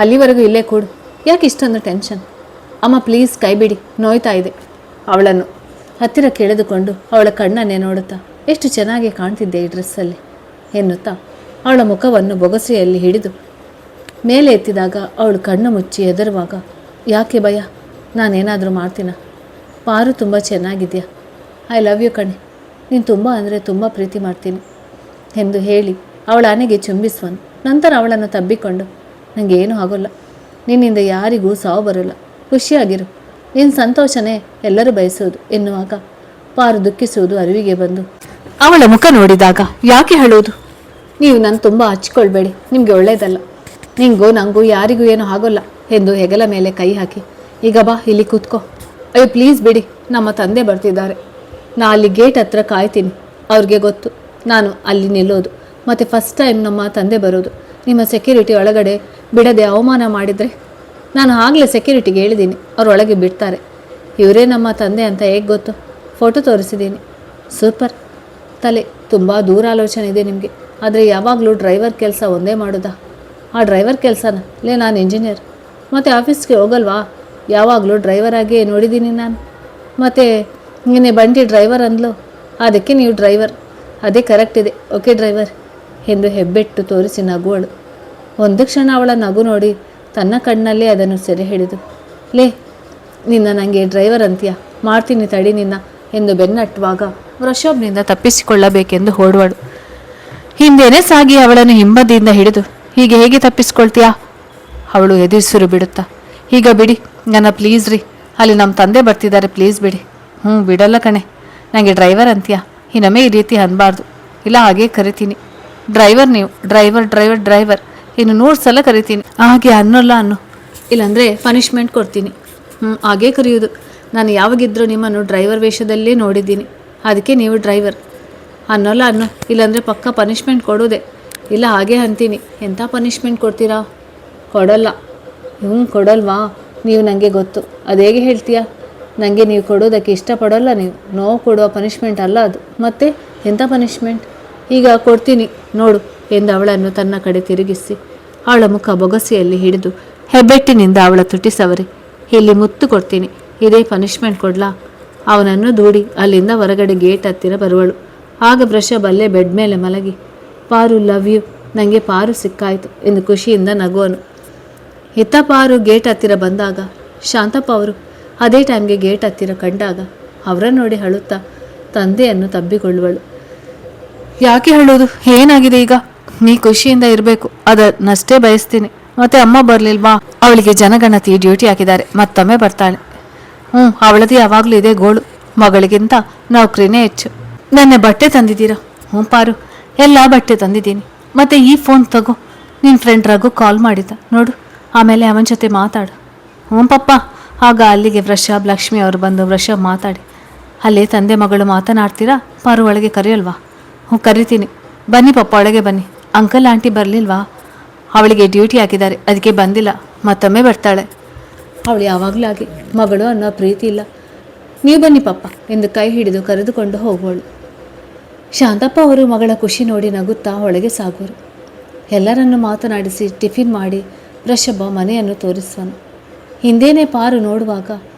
ಅಲ್ಲಿವರೆಗೂ ಇಲ್ಲೇ ಕೂಡು, ಯಾಕೆ ಇಷ್ಟೊಂದು ಟೆನ್ಷನ್? ಅಮ್ಮ ಪ್ಲೀಸ್ ಕೈ ಬಿಡಿ, ನೋಯ್ತಾ ಇದೆ. ಅವಳನ್ನು ಹತ್ತಿರ ಕೆಳೆದುಕೊಂಡು ಅವಳ ಕಣ್ಣನ್ನೇ ನೋಡುತ್ತಾ, ಎಷ್ಟು ಚೆನ್ನಾಗಿ ಕಾಣ್ತಿದ್ದೆ ಈ ಡ್ರೆಸ್ಸಲ್ಲಿ ಎನ್ನುತ್ತಾ ಅವಳ ಮುಖವನ್ನು ಬೊಗಸೆಯಲ್ಲಿ ಹಿಡಿದು ಮೇಲೆ ಎತ್ತಿದಾಗ ಅವಳು ಕಣ್ಣು ಮುಚ್ಚಿ ಹೆದರುವಾಗ, ಯಾಕೆ ಭಯ? ನಾನೇನಾದರೂ ಮಾಡ್ತೀನ? ಪಾರು ತುಂಬ ಚೆನ್ನಾಗಿದೆಯಾ, ಐ ಲವ್ ಯು ಕಣೆ, ನೀನು ತುಂಬ ಅಂದರೆ ತುಂಬ ಪ್ರೀತಿ ಮಾಡ್ತೀನಿ ಎಂದು ಹೇಳಿ ಅವಳ ಆನೆಗೆ ಚುಂಬಿಸುವನು. ನಂತರ ಅವಳನ್ನು ತಬ್ಬಿಕೊಂಡು, ನನಗೆ ಏನೂ ಆಗೋಲ್ಲ, ನಿನ್ನಿಂದ ಯಾರಿಗೂ ಸಾವು ಬರೋಲ್ಲ, ಖುಷಿಯಾಗಿರು, ನಿನ್ನ ಸಂತೋಷನೇ ಎಲ್ಲರೂ ಬಯಸುವುದು ಎನ್ನುವಾಗ ಪಾರು ದುಃಖಿಸುವುದು ಅರಿವಿಗೆ ಬಂದು ಅವಳ ಮುಖ ನೋಡಿದಾಗ, ಯಾಕೆ ಹೇಳುವುದು? ನೀವು ನಾನು ತುಂಬ ಹಚ್ಕೊಳ್ಬೇಡಿ, ನಿಮಗೆ ಒಳ್ಳೆಯದಲ್ಲ, ನಿಂಗೂ ನನಗೂ ಯಾರಿಗೂ ಏನೂ ಆಗೋಲ್ಲ ಎಂದು ಹೆಗಲ ಮೇಲೆ ಕೈ ಹಾಕಿ, ಈಗ ಬಾ ಇಲ್ಲಿ ಕೂತ್ಕೋ. ಅಯ್ಯೋ ಪ್ಲೀಸ್ ಬಿಡಿ, ನಮ್ಮ ತಂದೆ ಬರ್ತಿದ್ದಾರೆ, ನಾ ಅಲ್ಲಿ ಗೇಟ್ ಹತ್ರ ಕಾಯ್ತೀನಿ. ಅವ್ರಿಗೆ ಗೊತ್ತು ನಾನು ಅಲ್ಲಿ ನಿಲ್ಲೋದು, ಮತ್ತು ಫಸ್ಟ್ ಟೈಮ್ ನಮ್ಮ ತಂದೆ ಬರೋದು. ನಿಮ್ಮ ಸೆಕ್ಯೂರಿಟಿ ಒಳಗಡೆ ಬಿಡದೆ ಅವಮಾನ ಮಾಡಿದರೆ, ನಾನು ಆಗಲೇ ಸೆಕ್ಯೂರಿಟಿಗೆ ಹೇಳಿದ್ದೀನಿ, ಅವ್ರು ಒಳಗೆ ಬಿಡ್ತಾರೆ. ಇವರೇ ನಮ್ಮ ತಂದೆ ಅಂತ ಹೇಗೆ ಗೊತ್ತು? ಫೋಟೋ ತೋರಿಸಿದ್ದೀನಿ. ಸೂಪರ್, ತಲೆ ತುಂಬ ದೂರ ಆಲೋಚನೆ ಇದೆ ನಿಮಗೆ. ಆದರೆ ಯಾವಾಗಲೂ ಡ್ರೈವರ್ ಕೆಲಸ ಒಂದೇ ಮಾಡೋದಾ? ಆ ಡ್ರೈವರ್ ಕೆಲಸನ? ಲೇ, ನಾನು ಇಂಜಿನಿಯರ್, ಮತ್ತು ಆಫೀಸ್ಗೆ ಹೋಗಲ್ವಾ? ಯಾವಾಗಲೂ ಡ್ರೈವರ್ ಆಗಿಯೇ ನೋಡಿದ್ದೀನಿ ನಾನು. ಮತ್ತು ನಿನ್ನೆ ಬಂಡಿ ಡ್ರೈವರ್ ಅಂದ್ಲು, ಅದಕ್ಕೆ ನೀವು ಡ್ರೈವರ್. ಅದೇ ಕರೆಕ್ಟ್ ಇದೆ, ಓಕೆ ಡ್ರೈವರ್ ಎಂದು ಹೆಬ್ಬೆಟ್ಟು ತೋರಿಸಿ ನಗುವಳು. ಒಂದು ಕ್ಷಣ ಅವಳ ನಗು ನೋಡಿ ತನ್ನ ಕಣ್ಣಲ್ಲೇ ಅದನ್ನು ಸೆರೆ ಹಿಡಿದು, ಲೇ, ನಿನ್ನ ನನಗೆ ಡ್ರೈವರ್ ಅಂತೀಯ, ಮಾಡ್ತೀನಿ ತಡಿ ನಿನ್ನ ಎಂದು ಬೆನ್ನಟ್ಟುವಾಗ ವೃಷಭ್ನಿಂದ ತಪ್ಪಿಸಿಕೊಳ್ಳಬೇಕೆಂದು ಓಡುವಳು. ಹಿಂದೇನೆ ಸಾಗಿ ಅವಳನ್ನು ಹಿಂಬದಿಯಿಂದ ಹಿಡಿದು, ಹೀಗೆ ಹೇಗೆ ತಪ್ಪಿಸ್ಕೊಳ್ತೀಯಾ? ಅವಳು ಎದುರಿಸಿರು ಬಿಡುತ್ತಾ, ಈಗ ಬಿಡಿ ನನ್ನ ಪ್ಲೀಸ್ ರೀ, ಅಲ್ಲಿ ನಮ್ಮ ತಂದೆ ಬರ್ತಿದ್ದಾರೆ, ಪ್ಲೀಸ್ ಬಿಡಿ. ಬಿಡಲ್ಲ ಕಣೆ, ನನಗೆ ಡ್ರೈವರ್ ಅಂತೀಯಾ? ಇನ್ನೊಮ್ಮೆ ಈ ರೀತಿ ಅನ್ಬಾರ್ದು, ಇಲ್ಲ ಹಾಗೇ ಕರಿತೀನಿ. ಡ್ರೈವರ್ ನೀವು, ಡ್ರೈವರ್ ಡ್ರೈವರ್ ಡ್ರೈವರ್ ಇನ್ನು 100 ಸಲ ಕರಿತೀನಿ. ಹಾಗೆ ಅನ್ನೋಲ್ಲ ಅನ್ನು, ಇಲ್ಲಾಂದರೆ ಪನಿಷ್ಮೆಂಟ್ ಕೊಡ್ತೀನಿ. ಹಾಗೇ ಕರೆಯೋದು. ನಾನು ಯಾವಾಗಿದ್ದರೂ ನಿಮ್ಮನ್ನು ಡ್ರೈವರ್ ವೇಷದಲ್ಲೇ ನೋಡಿದ್ದೀನಿ, ಅದಕ್ಕೆ ನೀವು ಡ್ರೈವರ್. ಅನ್ನೋಲ್ಲ ಅನ್ನು, ಇಲ್ಲಾಂದರೆ ಪಕ್ಕ ಪನಿಷ್ಮೆಂಟ್ ಕೊಡೋದೆ. ಇಲ್ಲ ಹಾಗೆ ಅಂತೀನಿ. ಎಂಥ ಪನಿಷ್ಮೆಂಟ್ ಕೊಡ್ತೀರಾ? ಕೊಡೋಲ್ಲ. ಕೊಡಲ್ವಾ? ನೀವು ನನಗೆ ಗೊತ್ತು, ಅದು ಹೇಗೆ ಹೇಳ್ತೀಯಾ? ನನಗೆ ನೀವು ಕೊಡೋದಕ್ಕೆ ಇಷ್ಟಪಡೋಲ್ಲ. ನೀವು ನೋವು ಕೊಡುವ ಪನಿಷ್ಮೆಂಟ್ ಅಲ್ಲ ಅದು. ಮತ್ತೆ ಎಂಥ ಪನಿಷ್ಮೆಂಟ್? ಈಗ ಕೊಡ್ತೀನಿ ನೋಡು ಎಂದು ಅವಳನ್ನು ತನ್ನ ಕಡೆ ತಿರುಗಿಸಿ ಅವಳ ಮುಖ ಬೊಗಸೆಯಲ್ಲಿ ಹಿಡಿದು ಹೆಬ್ಬೆಟ್ಟಿನಿಂದ ಅವಳ ತುಟಿ ಸವರಿ, ಇಲ್ಲಿ ಮುತ್ತು ಕೊಡ್ತೀನಿ, ಇದೇ ಪನಿಷ್ಮೆಂಟ್ ಕೊಡ್ಲಾ? ಅವನನ್ನು ದೂಡಿ ಅಲ್ಲಿಂದ ಹೊರಗಡೆ ಗೇಟ್ ಹತ್ತಿರ ಬರುವಳು. ಆಗ ವೃಷಭ್ ಅಲ್ಲೇ ಬೆಡ್ ಮೇಲೆ ಮಲಗಿ, ಪಾರು ಲವ್ ಯು, ನನಗೆ ಪಾರು ಸಿಕ್ಕಾಯಿತು ಎಂದು ಖುಷಿಯಿಂದ ನಗುವನು. ಇತ್ತ ಪಾರು ಗೇಟ್ ಹತ್ತಿರ ಬಂದಾಗ ಶಾಂತಪ್ಪ ಅವರು ಅದೇ ಟೈಮ್ಗೆ ಗೇಟ್ ಹತ್ತಿರ ಕಂಡಾಗ ಅವರ ನೋಡಿ ಅಳುತ್ತಾ ತಂದೆಯನ್ನು ತಬ್ಬಿಕೊಳ್ಳುವಳು. ಯಾಕೆ ಹೇಳೋದು? ಏನಾಗಿದೆ ಈಗ? ನೀ ಖುಷಿಯಿಂದ ಇರಬೇಕು, ಅದನ್ನಷ್ಟೇ ಬಯಸ್ತೀನಿ. ಮತ್ತೆ ಅಮ್ಮ ಬರಲಿಲ್ವಾ? ಅವಳಿಗೆ ಜನಗಣತಿ ಡ್ಯೂಟಿ ಹಾಕಿದ್ದಾರೆ, ಮತ್ತೊಮ್ಮೆ ಬರ್ತಾಳೆ. ಅವಳది ಯಾವಾಗಲೂ ಇದೆ ಗೋಳು, ಮಗಳಿಗಿಂತ ನೌಕರಿನೇ ಹೆಚ್ಚು. ನನ್ನ ಬಟ್ಟೆ ತಂದಿದ್ದೀರಾ? ಪಾರು, ಎಲ್ಲ ಬಟ್ಟೆ ತಂದಿದ್ದೀನಿ. ಮತ್ತೆ ಈ ಫೋನ್ ತಗೋ, ನಿನ್ನ ಫ್ರೆಂಡ್ ರಘು ಕಾಲ್ ಮಾಡಿದ್ದ ನೋಡು, ಆಮೇಲೆ ಅವನ ಜೊತೆ ಮಾತಾಡು. ಪಪ್ಪ. ಆಗ ಅಲ್ಲಿಗೆ ವೃಷಭ್ ಲಕ್ಷ್ಮಿ ಅವರು ಬಂದು, ವೃಷಭ್ ಮಾತಾಡಿ, ಅಲ್ಲೇ ತಂದೆ ಮಗಳು ಮಾತನಾಡ್ತೀರಾ? ಪಾರು ಒಳಗೆ ಕರೆಯಲ್ವಾ? ಕರಿತೀನಿ, ಬನ್ನಿ ಪಪ್ಪ, ಒಳಗೆ ಬನ್ನಿ. ಅಂಕಲ್ ಆಂಟಿ ಬರಲಿಲ್ವಾ? ಅವಳಿಗೆ ಡ್ಯೂಟಿ ಹಾಕಿದ್ದಾರೆ, ಅದಕ್ಕೆ ಬಂದಿಲ್ಲ, ಮತ್ತೊಮ್ಮೆ ಬರ್ತಾಳೆ. ಅವಳು ಯಾವಾಗಲೂ ಹಾಗೆ, ಮಗಳು ಅನ್ನೋ ಪ್ರೀತಿ ಇಲ್ಲ. ನೀವು ಬನ್ನಿ ಪಪ್ಪ ಎಂದು ಕೈ ಹಿಡಿದು ಕರೆದುಕೊಂಡು ಹೋಗುವಳು. ಶಾಂತಪ್ಪ ಅವರು ಮಗಳ ಖುಷಿ ನೋಡಿ ನಗುತ್ತಾ ಒಳಗೆ ಸಾಗುವರು. ಎಲ್ಲರನ್ನು ಮಾತನಾಡಿಸಿ ಟಿಫಿನ್ ಮಾಡಿ ವೃಷಭ ಮನೆಯನ್ನು ತೋರಿಸುವನು. ಹಿಂದೇನೆ ಪಾರು ನೋಡುವಾಗ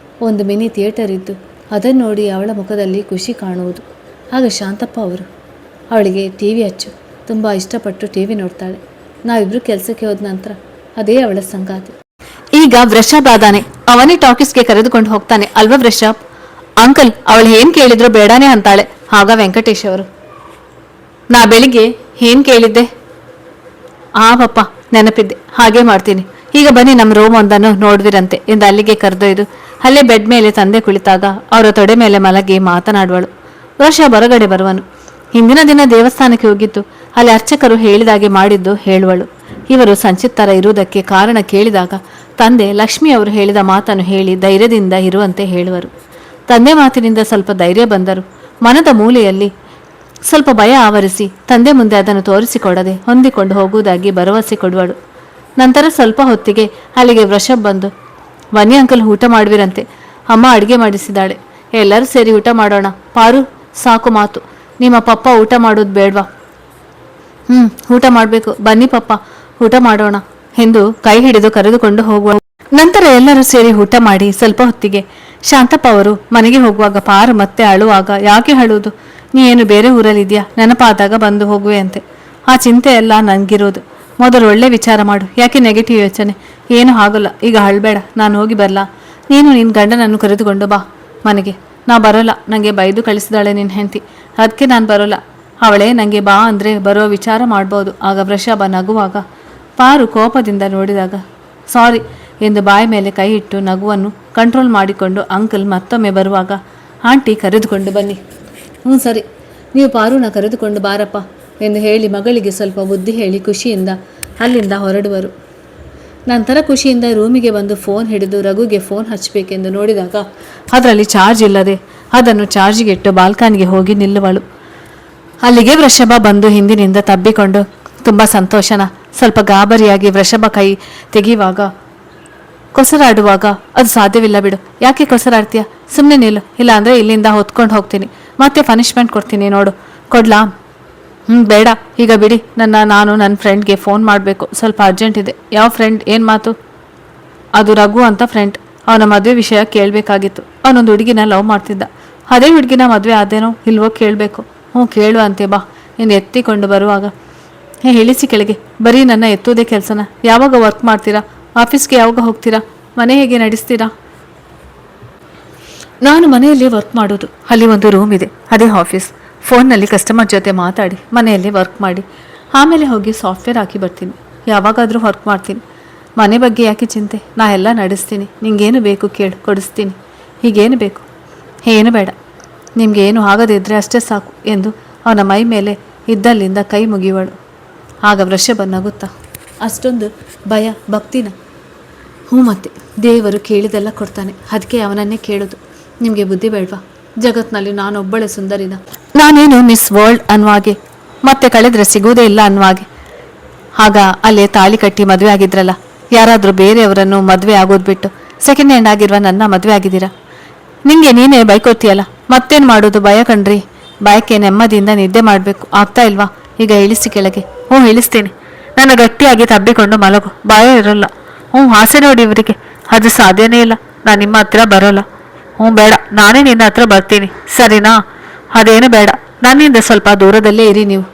ಒಂದು ಮಿನಿ ಥಿಯೇಟರ್ ಇದ್ದು ಅದನ್ನು ನೋಡಿ ಅವಳ ಮುಖದಲ್ಲಿ ಖುಷಿ ಕಾಣುವುದು. ಆಗ ಶಾಂತಪ್ಪ ಅವರು ಅವಳಿಗೆ ಟಿ ವಿ ಹಚ್ಚು, ತುಂಬ ಇಷ್ಟಪಟ್ಟು ಟಿ ವಿ ನೋಡ್ತಾಳೆ. ನಾವಿಬ್ಬರು ಕೆಲಸಕ್ಕೆ ಹೋದ ನಂತರ ಅದೇ ಅವಳ ಸಂಗಾತಿ. ಈಗ ವೃಷಭ್ ಆದಾನೆ, ಅವನೇ ಟಾಕೀಸ್ಗೆ ಕರೆದುಕೊಂಡು ಹೋಗ್ತಾನೆ ಅಲ್ವಾ ವೃಷಭ್? ಅಂಕಲ್, ಅವಳು ಏನು ಕೇಳಿದ್ರು ಬೇಡಾನೆ ಅಂತಾಳೆ. ಆಗ ವೆಂಕಟೇಶ್ ಅವರು, ನಾ ಬೆಳಿಗ್ಗೆ ಏನು ಕೇಳಿದ್ದೆ? ಪಪ್ಪ ನೆನಪಿದ್ದೆ, ಹಾಗೆ ಮಾಡ್ತೀನಿ. ಈಗ ಬನ್ನಿ ನಮ್ಮ ರೂಮ್ ಒಂದನ್ನು ನೋಡ್ವಿರಂತೆ ಎಂದು ಅಲ್ಲಿಗೆ ಕರೆದೊಯ್ದು ಅಲ್ಲೇ ಬೆಡ್ ಮೇಲೆ ತಂದೆ ಕುಳಿತಾಗ ಅವರ ತೊಡೆ ಮೇಲೆ ಮಲಗಿ ಮಾತನಾಡುವಳು. ವರ್ಷ ಹೊರಗಡೆ ಬರುವನು. ಹಿಂದಿನ ದಿನ ದೇವಸ್ಥಾನಕ್ಕೆ ಹೋಗಿದ್ದು ಅಲ್ಲಿ ಅರ್ಚಕರು ಹೇಳಿದಾಗೆ ಮಾಡಿದ್ದು ಹೇಳುವಳು. ಇವರು ಸಂಚಿತ್ತರ ಇರುವುದಕ್ಕೆ ಕಾರಣ ಕೇಳಿದಾಗ ತಂದೆ ಲಕ್ಷ್ಮಿ ಅವರು ಹೇಳಿದ ಮಾತನ್ನು ಹೇಳಿ ಧೈರ್ಯದಿಂದ ಇರುವಂತೆ ಹೇಳುವರು. ತಂದೆ ಮಾತಿನಿಂದ ಸ್ವಲ್ಪ ಧೈರ್ಯ ಬಂದರು. ಮನದ ಮೂಲೆಯಲ್ಲಿ ಸ್ವಲ್ಪ ಭಯ ಆವರಿಸಿ ತಂದೆ ಮುಂದೆ ಅದನ್ನು ತೋರಿಸಿಕೊಡದೆ ಹೊಂದಿಕೊಂಡು ಹೋಗುವುದಾಗಿ ಭರವಸೆ ಕೊಡುವಳು. ನಂತರ ಸ್ವಲ್ಪ ಹೊತ್ತಿಗೆ ಅಲ್ಲಿಗೆ ವೃಷಭ್ ಬಂದು, ಬನ್ನಿ ಅಂಕಲ್, ಊಟ ಮಾಡುವಿರಂತೆ. ಅಮ್ಮ ಅಡುಗೆ ಮಾಡಿಸಿದಾಳೆ, ಎಲ್ಲರೂ ಸೇರಿ ಊಟ ಮಾಡೋಣ. ಪಾರು, ಸಾಕು ಮಾತು, ನಿಮ್ಮ ಪಪ್ಪ ಊಟ ಮಾಡೋದು ಬೇಡವಾ? ಊಟ ಮಾಡಬೇಕು, ಬನ್ನಿ ಪಪ್ಪ ಊಟ ಮಾಡೋಣ ಎಂದು ಕೈ ಹಿಡಿದು ಕರೆದುಕೊಂಡು ಹೋಗುವ. ನಂತರ ಎಲ್ಲರೂ ಸೇರಿ ಊಟ ಮಾಡಿ ಸ್ವಲ್ಪ ಹೊತ್ತಿಗೆ ಶಾಂತಪ್ಪ ಅವರು ಮನೆಗೆ ಹೋಗುವಾಗ ಪಾರು ಮತ್ತೆ ಅಳುವಾಗ, ಯಾಕೆ ಅಳುವುದು? ನೀ ಏನು ಬೇರೆ ಊರಲ್ಲಿದ್ಯಾ? ನೆನಪಾದಾಗ ಬಂದು ಹೋಗುವೆ ಅಂತೆ. ಆ ಚಿಂತೆ ಎಲ್ಲ ನನಗಿರೋದು. ಮೊದಲು ಒಳ್ಳೆ ವಿಚಾರ ಮಾಡು, ಯಾಕೆ ನೆಗೆಟಿವ್ ಯೋಚನೆ? ಏನು ಆಗೋಲ್ಲ, ಈಗ ಅಳಬೇಡ, ನಾನು ಹೋಗಿ ಬರಲ್ಲ. ನೀನು ನಿನ್ನ ಗಂಡನನ್ನು ಕರೆದುಕೊಂಡು ಬಾ ಮನೆಗೆ. ನಾ ಬರೋಲ್ಲ, ನನಗೆ ಬೈದು ಕಳಿಸಿದಾಳೆ ನಿನ್ನ ಹೆಂಡತಿ, ಅದಕ್ಕೆ ನಾನು ಬರೋಲ್ಲ. ಅವಳೇ ನನಗೆ ಬಾ ಅಂದರೆ ಬರೋ ವಿಚಾರ ಮಾಡ್ಬೋದು. ಆಗ ವೃಷಭ ನಗುವಾಗ ಪಾರು ಕೋಪದಿಂದ ನೋಡಿದಾಗ ಸಾರಿ ಎಂದು ಬಾಯಿ ಮೇಲೆ ಕೈ ಇಟ್ಟು ನಗುವನ್ನು ಕಂಟ್ರೋಲ್ ಮಾಡಿಕೊಂಡು ಅಂಕಲ್ ಮತ್ತೊಮ್ಮೆ ಬರುವಾಗ ಆಂಟಿ ಕರೆದುಕೊಂಡು ಬನ್ನಿ. ಸರಿ, ನೀವು ಪಾರುನ ಕರೆದುಕೊಂಡು ಬಾರಪ್ಪ ಎಂದು ಹೇಳಿ ಮಗಳಿಗೆ ಸ್ವಲ್ಪ ಬುದ್ಧಿ ಹೇಳಿ ಖುಷಿಯಿಂದ ಅಲ್ಲಿಂದ ಹೊರಡುವರು. ನಂತರ ಖುಷಿಯಿಂದ ರೂಮಿಗೆ ಬಂದು ಫೋನ್ ಹಿಡಿದು ರಘುಗೆ ಫೋನ್ ಹಚ್ಚಬೇಕೆಂದು ನೋಡಿದಾಗ ಅದರಲ್ಲಿ ಚಾರ್ಜ್ ಇಲ್ಲದೆ ಅದನ್ನು ಚಾರ್ಜಿಗಿಟ್ಟು ಬಾಲ್ಕನಿಗೆ ಹೋಗಿ ನಿಲ್ಲುವಳು. ಅಲ್ಲಿಗೆ ವೃಷಭ ಬಂದು ಹಿಂದಿನಿಂದ ತಬ್ಬಿಕೊಂಡು, ತುಂಬ ಸಂತೋಷನ? ಸ್ವಲ್ಪ ಗಾಬರಿಯಾಗಿ ವೃಷಭ ಕೈ ತೆಗೆಯುವಾಗ ಕೊಸರಾಡುವಾಗ, ಅದು ಸಾಧ್ಯವಿಲ್ಲ ಬಿಡು. ಯಾಕೆ ಕೊಸರಾಡ್ತೀಯ? ಸುಮ್ಮನೆ ನಿಲ್ಲು, ಇಲ್ಲ ಅಂದರೆ ಇಲ್ಲಿಂದ ಹೊತ್ಕೊಂಡು ಹೋಗ್ತೀನಿ, ಮತ್ತೆ ಪನಿಷ್ಮೆಂಟ್ ಕೊಡ್ತೀನಿ ನೋಡು. ಕೊಡ್ಲಾ? ಬೇಡ, ಈಗ ಬಿಡಿ. ನಾನು ನನ್ನ ಫ್ರೆಂಡ್ಗೆ ಫೋನ್ ಮಾಡಬೇಕು, ಸ್ವಲ್ಪ ಅರ್ಜೆಂಟ್ ಇದೆ. ಯಾವ ಫ್ರೆಂಡ್? ಏನು ಮಾತು? ಅದು ರಘು ಅಂತ ಫ್ರೆಂಡ್. ಅವನ ಮದುವೆ ವಿಷಯ ಕೇಳಬೇಕಾಗಿತ್ತು. ಅವನೊಂದು ಹುಡುಗಿನ ಲವ್ ಮಾಡ್ತಿದ್ದ. ಅದೇ ಹುಡುಗಿನ ಮದುವೆ ಆದೇನೋ ಇಲ್ವೋ ಕೇಳಬೇಕು. ಕೇಳು ಅಂತೆ, ಬಾ ನೀನು ಎತ್ತಿಕೊಂಡು ಬರುವಾಗ. ಇಳಿಸಿ ಕೆಳಗೆ. ಬರೀ ನನ್ನ ಎತ್ತುವುದೇ ಕೆಲಸನ? ಯಾವಾಗ ವರ್ಕ್ ಮಾಡ್ತೀರಾ? ಆಫೀಸ್ಗೆ ಯಾವಾಗ ಹೋಗ್ತೀರಾ? ಮನೆ ಹೇಗೆ ನಡೆಸ್ತೀರಾ? ನಾನು ಮನೆಯಲ್ಲಿ ವರ್ಕ್ ಮಾಡೋದು. ಅಲ್ಲಿ ಒಂದು ರೂಮ್ ಇದೆ, ಅದೇ ಆಫೀಸ್. ಫೋನ್ನಲ್ಲಿ ಕಸ್ಟಮರ್ ಜೊತೆ ಮಾತಾಡಿ ಮನೆಯಲ್ಲಿ ವರ್ಕ್ ಮಾಡಿ ಆಮೇಲೆ ಹೋಗಿ ಸಾಫ್ಟ್ವೇರ್ ಹಾಕಿ ಬರ್ತೀನಿ. ಯಾವಾಗಾದರೂ ವರ್ಕ್ ಮಾಡ್ತೀನಿ. ಮನೆ ಬಗ್ಗೆ ಯಾಕೆ ಚಿಂತೆ? ನಾ ಎಲ್ಲ ನಡೆಸ್ತೀನಿ. ನಿಂಗೇನು ಬೇಕು ಕೇಳು, ಕೊಡಿಸ್ತೀನಿ. ಹೀಗೇನು ಬೇಕು? ಏನು ಬೇಡ, ನಿಮಗೇನು ಆಗದೇ ಇದ್ದರೆ ಅಷ್ಟೇ ಸಾಕು ಎಂದು ಅವನ ಮೈ ಮೇಲೆ ಇದ್ದಲ್ಲಿಂದ ಕೈ ಮುಗಿಯುವಳು. ಆಗ ವೃಷಭ ನಗುತ್ತಾ, ಅಷ್ಟೊಂದು ಭಯ ಭಕ್ತಿನ? ಮತ್ತೆ ದೇವರು ಕೇಳಿದೆಲ್ಲ ಕೊಡ್ತಾನೆ, ಅದಕ್ಕೆ ಅವನನ್ನೇ ಕೇಳೋದು. ನಿಮಗೆ ಬುದ್ಧಿ ಬೇಡವಾ? ಜಗತ್ನಲ್ಲಿ ನಾನೊಬ್ಬಳೆ ಸುಂದರಿನ? ನಾನೇನು ಮಿಸ್ ವರ್ಲ್ಡ್ ಅನ್ನುವಾಗೆ, ಮತ್ತೆ ಕಳೆದ್ರೆ ಸಿಗುವುದೇ ಇಲ್ಲ ಅನ್ನುವಾಗೆ. ಆಗ ಅಲ್ಲೇ ತಾಳಿ ಕಟ್ಟಿ ಮದುವೆ ಆಗಿದ್ರಲ್ಲ, ಯಾರಾದರೂ ಬೇರೆಯವರನ್ನು ಮದುವೆ ಆಗೋದು ಬಿಟ್ಟು ಸೆಕೆಂಡ್ ಹ್ಯಾಂಡ್ ಆಗಿರುವ ನನ್ನ ಮದುವೆ ಆಗಿದ್ದೀರಾ? ನಿಂಗೆ ನೀನೇ ಬೈಕೋತೀಯಲ್ಲ, ಮತ್ತೇನು ಮಾಡೋದು? ಭಯ ಕಣ್ರಿ. ಬಯಕೆ ನೆಮ್ಮದಿಯಿಂದ ನಿದ್ದೆ ಮಾಡಬೇಕು, ಆಗ್ತಾ ಇಲ್ವಾ? ಈಗ ಇಳಿಸಿ ಕೆಳಗೆ. ಇಳಿಸ್ತೀನಿ. ನನ್ನ ಗಟ್ಟಿಯಾಗಿ ತಬ್ಬಿಕೊಂಡು ಮಲಗು, ಭಯ ಇರೋಲ್ಲ. ಆಸೆ ನೋಡಿ ಇವರಿಗೆ, ಅದು ಸಾಧ್ಯನೇ ಇಲ್ಲ. ನಾನು ನಿಮ್ಮ ಹತ್ರ ಬರೋಲ್ಲ. ಬೇಡ, ನಾನೇ ನಿನ್ನ ಹತ್ರ ಬರ್ತೀನಿ, ಸರಿನಾ? ಅದೇನು ಬೇಡ, ನನ್ನಿಂದ ಸ್ವಲ್ಪ ದೂರದಲ್ಲೇ ಇರಿ ನೀವು.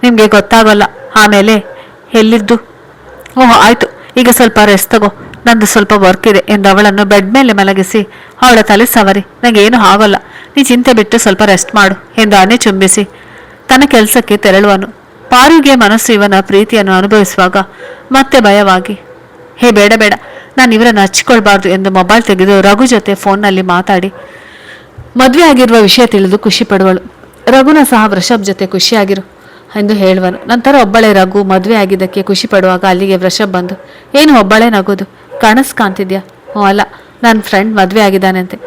ನಿಮಗೆ ಗೊತ್ತಾಗೋಲ್ಲ ಆಮೇಲೆ ಎಲ್ಲಿದ್ದು. ಆಯಿತು, ಈಗ ಸ್ವಲ್ಪ ರೆಸ್ಟ್ ತಗೋ, ನಂದು ಸ್ವಲ್ಪ ವರ್ಕ್ ಇದೆ ಎಂದು ಅವಳನ್ನು ಬೆಡ್ ಮೇಲೆ ಮಲಗಿಸಿ ಅವಳ ತಲೆ ಸವರಿ, ನನಗೇನು ಆಗೋಲ್ಲ, ನೀ ಚಿಂತೆ ಬಿಟ್ಟು ಸ್ವಲ್ಪ ರೆಸ್ಟ್ ಮಾಡು ಎಂದು ಆನೆ ಚುಂಬಿಸಿ ತನ್ನ ಕೆಲಸಕ್ಕೆ ತೆರಳುವನು. ಪಾರುಗೆ ಮನಸ್ಸು ಇವನ ಪ್ರೀತಿಯನ್ನು ಅನುಭವಿಸುವಾಗ ಮತ್ತೆ ಭಯವಾಗಿ, ಬೇಡ ಬೇಡ, ನಾನು ಇವರನ್ನು ಹಚ್ಕೊಳ್ಬಾರ್ದು ಎಂದು ಮೊಬೈಲ್ ತೆಗೆದು ರಘು ಜೊತೆ ಫೋನ್ನಲ್ಲಿ ಮಾತಾಡಿ ಮದುವೆ ಆಗಿರುವ ವಿಷಯ ತಿಳಿದು ಖುಷಿ ಪಡುವಳು. ರಘುನ ಸಹ ವೃಷಭ್ ಜೊತೆ ಖುಷಿಯಾಗಿರು ಎಂದು ಹೇಳುವನು. ನಂತರ ಒಬ್ಬಳೇ ರಘು ಮದುವೆ ಆಗಿದ್ದಕ್ಕೆ ಖುಷಿ ಪಡುವಾಗ ಅಲ್ಲಿಗೆ ವೃಷಭ್ ಬಂದು, ಏನು ಒಬ್ಬಳೇ ನಗೋದು? ಕನಸು ಕಾಣ್ತಿದ್ಯಾ? ಅಲ್ಲ, ನನ್ನ ಫ್ರೆಂಡ್ ಮದುವೆ ಆಗಿದ್ದಾನಂತೆ.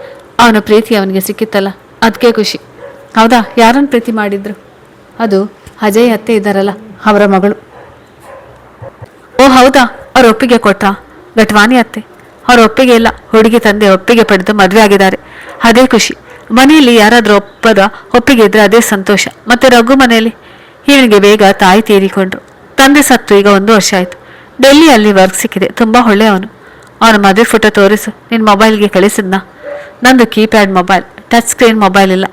ಅವನ ಪ್ರೀತಿ ಅವನಿಗೆ ಸಿಕ್ಕಿತ್ತಲ್ಲ, ಅದಕ್ಕೆ ಖುಷಿ. ಹೌದಾ? ಯಾರನ್ನು ಪ್ರೀತಿ ಮಾಡಿದ್ರು? ಅದು ಅಜಯ್ ಅತ್ತೆ ಇದ್ದಾರಲ್ಲ, ಅವರ ಮಗಳು. ಹೌದಾ? ಅವ್ರ ಒಪ್ಪಿಗೆ ಕೊಟ್ರಾ? ಗಟ್ವಾನಿ ಅತ್ತೆ ಅವ್ರ ಒಪ್ಪಿಗೆ ಇಲ್ಲ, ಹುಡುಗಿ ತಂದೆ ಒಪ್ಪಿಗೆ ಪಡೆದು ಮದುವೆ ಆಗಿದ್ದಾರೆ, ಅದೇ ಖುಷಿ. ಮನೆಯಲ್ಲಿ ಯಾರಾದರೂ ಒಪ್ಪಿಗೆ ಇದ್ರೆ ಅದೇ ಸಂತೋಷ. ಮತ್ತೆ ರಘು ಮನೆಯಲ್ಲಿ ಇವನಿಗೆ ಬೇಗ ತಾಯಿ ತೀರಿಕೊಂಡ್ರು. ತಂದೆ ಸತ್ತು ಈಗ 1 ವರ್ಷ ಆಯಿತು. ಡೆಲ್ಲಿಯಲ್ಲಿ ವರ್ಕ್ ಸಿಕ್ಕಿದೆ, ತುಂಬ ಒಳ್ಳೆಯವನು. ಅವನ ಮದುವೆ ಫೋಟೋ ತೋರಿಸು, ನಿನ್ನ ಮೊಬೈಲ್ಗೆ ಕಳಿಸಿದ್ನಾ? ನಂದು keypad mobile, touch screen mobile ಇಲ್ಲ.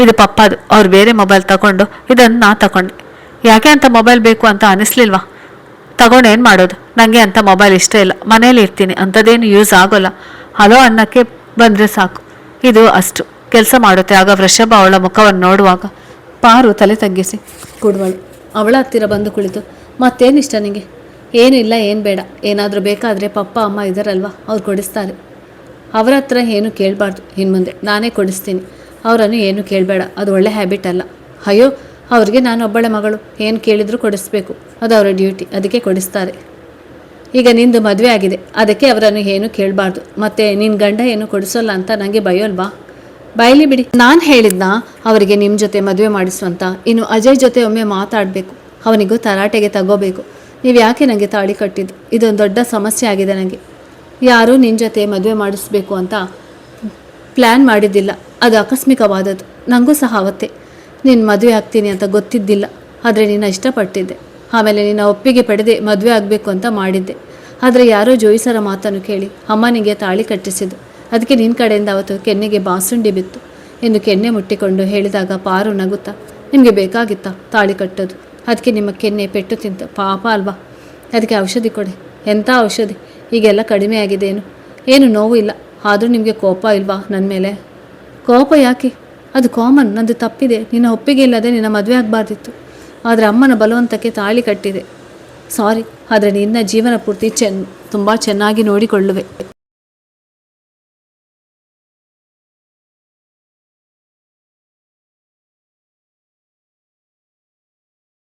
ಇದು ಪಪ್ಪದು, ಅವ್ರು ಬೇರೆ ಮೊಬೈಲ್ ತಗೊಂಡು ಇದನ್ನು ನಾ ತಗೊಂಡೆ. ಯಾಕೆ ಅಂತ ಮೊಬೈಲ್ ಬೇಕು ಅಂತ ಅನಿಸ್ಲಿಲ್ವಾ? ತಗೊಂಡು ಏನು ಮಾಡೋದು? ನನಗೆ ಅಂಥ ಮೊಬೈಲ್ ಇಷ್ಟ ಇಲ್ಲ, ಮನೇಲಿ ಇರ್ತೀನಿ, ಅಂಥದ್ದೇನು ಯೂಸ್ ಆಗೋಲ್ಲ. ಹಲೋ ಅನ್ನಕ್ಕೆ ಬಂದರೆ ಸಾಕು, ಇದು ಅಷ್ಟು ಕೆಲಸ ಮಾಡುತ್ತೆ. ಆಗ ವೃಷಭ ಅವಳ ಮುಖವನ್ನು ನೋಡುವಾಗ ಪಾರು ತಲೆ ತಗ್ಗಿಸಿ ಕೊಡುವಳು. ಅವಳ ಹತ್ತಿರ ಬಂದು ಕುಳಿತು, ಮತ್ತೇನಿಷ್ಟ ನಿನಗೆ? ಏನು ಇಲ್ಲ, ಏನು ಬೇಡ. ಏನಾದರೂ ಬೇಕಾದರೆ ಪಪ್ಪ ಅಮ್ಮ ಇದ್ದಾರಲ್ವ, ಅವ್ರು ಕೊಡಿಸ್ತಾರೆ. ಅವರ ಹತ್ರ ಏನು ಕೇಳಬಾರ್ದು ಇನ್ನು ಮುಂದೆ, ನಾನೇ ಕೊಡಿಸ್ತೀನಿ. ಅವರನ್ನು ಏನು ಕೇಳಬೇಡ, ಅದು ಒಳ್ಳೆ ಹ್ಯಾಬಿಟ್ ಅಲ್ಲ. ಅಯ್ಯೋ, ಅವ್ರಿಗೆ ನಾನು ಒಬ್ಬಳೆ ಮಗಳು, ಏನು ಕೇಳಿದರೂ ಕೊಡಿಸ್ಬೇಕು, ಅದು ಅವರ ಡ್ಯೂಟಿ, ಅದಕ್ಕೆ ಕೊಡಿಸ್ತಾರೆ. ಈಗ ನಿಂದು ಮದುವೆ ಆಗಿದೆ, ಅದಕ್ಕೆ ಅವರನ್ನು ಏನು ಕೇಳಬಾರ್ದು. ಮತ್ತು ನಿನ್ನ ಗಂಡ ಏನು ಕೊಡಿಸೋಲ್ಲ ಅಂತ ನನಗೆ ಭಯೋಲ್ವಾ? ಬಯಲಿ ಬಿಡಿ. ನಾನು ಹೇಳಿದ್ನ ಅವರಿಗೆ ನಿಮ್ಮ ಜೊತೆ ಮದುವೆ ಮಾಡಿಸುವಂತ. ಇನ್ನು ಅಜಯ್ ಜೊತೆ ಒಮ್ಮೆ ಮಾತಾಡಬೇಕು, ಅವನಿಗೂ ತರಾಟೆಗೆ ತಗೋಬೇಕು. ನೀವು ಯಾಕೆ ನನಗೆ ತಾಳಿ ಕಟ್ಟಿದ್ದು? ಇದೊಂದು ದೊಡ್ಡ ಸಮಸ್ಯೆ ಆಗಿದೆ ನನಗೆ. ಯಾರೂ ನಿನ್ನ ಜೊತೆ ಮದುವೆ ಮಾಡಿಸ್ಬೇಕು ಅಂತ ಪ್ಲ್ಯಾನ್ ಮಾಡಿದ್ದಿಲ್ಲ, ಅದು ಆಕಸ್ಮಿಕವಾದದ್ದು. ನನಗೂ ಸಹ ಅವತ್ತೇ ನೀನು ಮದುವೆ ಆಗ್ತೀನಿ ಅಂತ ಗೊತ್ತಿದ್ದಿಲ್ಲ, ಆದರೆ ನಿನ್ನ ಇಷ್ಟಪಟ್ಟಿದ್ದೆ. ಆಮೇಲೆ ನಿನ್ನ ಒಪ್ಪಿಗೆ ಪಡೆದೇ ಮದುವೆ ಆಗಬೇಕು ಅಂತ ಮಾಡಿದ್ದೆ. ಆದರೆ ಯಾರೋ ಜೋಯಿಸರ ಮಾತನ್ನು ಕೇಳಿ ಅಮ್ಮನಿಗೆ ತಾಳಿ ಕಟ್ಟಿಸಿದ್ದು. ಅದಕ್ಕೆ ನಿನ್ನ ಕಡೆಯಿಂದ ಅವತ್ತು ಕೆನ್ನೆಗೆ ಬಾಸುಂಡಿ ಬಿತ್ತು ಎಂದು ಕೆನ್ನೆ ಮುಟ್ಟಿಕೊಂಡು ಹೇಳಿದಾಗ ಪಾರು ನಗುತ್ತಾ, ನಿಮಗೆ ಬೇಕಾಗಿತ್ತಾ ತಾಳಿ ಕಟ್ಟೋದು? ಅದಕ್ಕೆ ನಿಮ್ಮ ಕೆನ್ನೆ ಪೆಟ್ಟು ತಿಂತು, ಪಾಪ ಅಲ್ವಾ? ಅದಕ್ಕೆ ಔಷಧಿ ಕೊಡಿ. ಎಂಥ ಔಷಧಿ? ಈಗೆಲ್ಲ ಕಡಿಮೆ ಆಗಿದೇನು? ಏನು ನೋವು ಇಲ್ಲ, ಆದರೂ ನಿಮಗೆ ಕೋಪ ಇಲ್ವಾ ನನ್ನ ಮೇಲೆ? ಕೋಪ ಯಾಕೆ? ಅದು ಕಾಮನ್, ನಂದು ತಪ್ಪಿದೆ. ನಿನ್ನ ಒಪ್ಪಿಗೆ ಇಲ್ಲದೆ ನಿನ್ನ ಮದುವೆ ಆಗಬಾರ್ದಿತ್ತು, ಆದರೆ ಅಮ್ಮನ ಬಲವಂತಕ್ಕೆ ತಾಳಿ ಕಟ್ಟಿದೆ. ಸಾರಿ, ಆದರೆ ನಿನ್ನ ಜೀವನ ಪೂರ್ತಿ ತುಂಬ ಚೆನ್ನಾಗಿ ನೋಡಿಕೊಳ್ಳುವೆ.